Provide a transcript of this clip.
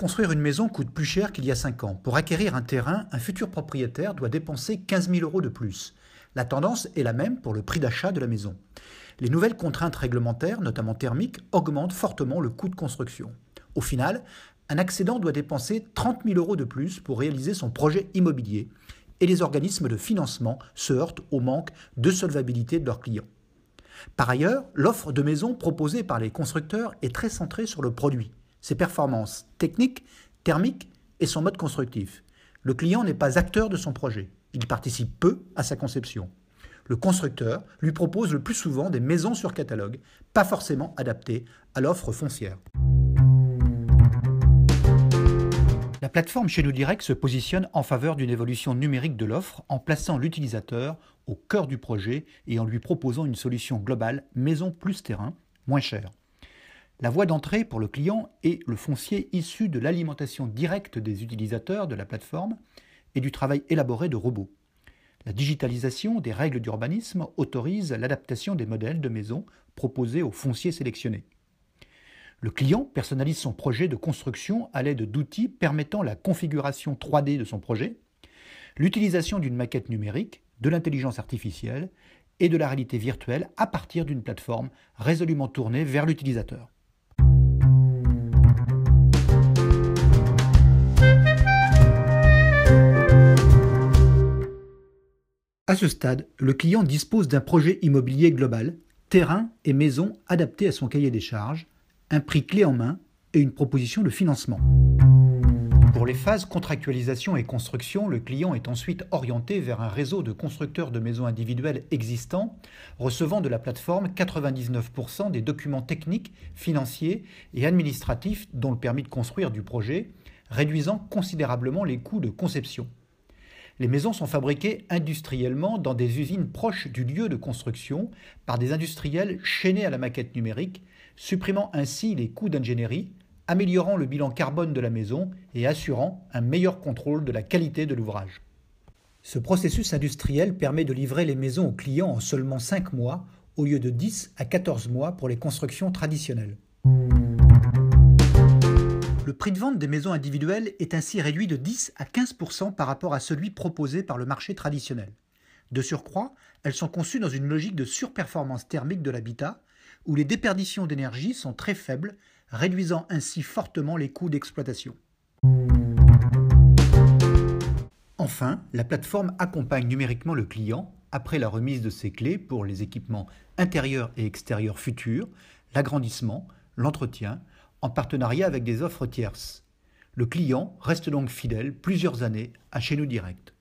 construire une maison coûte plus cher qu'il y a 5 ans. Pour acquérir un terrain, un futur propriétaire doit dépenser 15 000 € de plus. La tendance est la même pour le prix d'achat de la maison. Les nouvelles contraintes réglementaires, notamment thermiques, augmentent fortement le coût de construction. Au final, un accédant doit dépenser 30 000 € de plus pour réaliser son projet immobilier et les organismes de financement se heurtent au manque de solvabilité de leurs clients. Par ailleurs, l'offre de maisons proposée par les constructeurs est très centrée sur le produit, ses performances techniques, thermiques et son mode constructif. Le client n'est pas acteur de son projet, il participe peu à sa conception. Le constructeur lui propose le plus souvent des maisons sur catalogue, pas forcément adaptées à l'offre foncière. La plateforme Chez Nous Direct se positionne en faveur d'une évolution numérique de l'offre en plaçant l'utilisateur au cœur du projet et en lui proposant une solution globale maison plus terrain, moins cher. La voie d'entrée pour le client est le foncier issu de l'alimentation directe des utilisateurs de la plateforme et du travail élaboré de robots. La digitalisation des règles d'urbanisme autorise l'adaptation des modèles de maisons proposés aux fonciers sélectionnés. Le client personnalise son projet de construction à l'aide d'outils permettant la configuration 3D de son projet, l'utilisation d'une maquette numérique, de l'intelligence artificielle et de la réalité virtuelle à partir d'une plateforme résolument tournée vers l'utilisateur. À ce stade, le client dispose d'un projet immobilier global, terrain et maison adaptés à son cahier des charges, un prix clé en main et une proposition de financement. Pour les phases contractualisation et construction, le client est ensuite orienté vers un réseau de constructeurs de maisons individuelles existants, recevant de la plateforme 99% des documents techniques, financiers et administratifs dont le permis de construire du projet, réduisant considérablement les coûts de conception. Les maisons sont fabriquées industriellement dans des usines proches du lieu de construction par des industriels chaînés à la maquette numérique, supprimant ainsi les coûts d'ingénierie, améliorant le bilan carbone de la maison et assurant un meilleur contrôle de la qualité de l'ouvrage. Ce processus industriel permet de livrer les maisons aux clients en seulement 5 mois au lieu de 10 à 14 mois pour les constructions traditionnelles. Le prix de vente des maisons individuelles est ainsi réduit de 10 à 15% par rapport à celui proposé par le marché traditionnel. De surcroît, elles sont conçues dans une logique de surperformance thermique de l'habitat, où les déperditions d'énergie sont très faibles, réduisant ainsi fortement les coûts d'exploitation. Enfin, la plateforme accompagne numériquement le client après la remise de ses clés pour les équipements intérieurs et extérieurs futurs, l'agrandissement, l'entretien, en partenariat avec des offres tierces. Le client reste donc fidèle plusieurs années à Chez Nous Direct.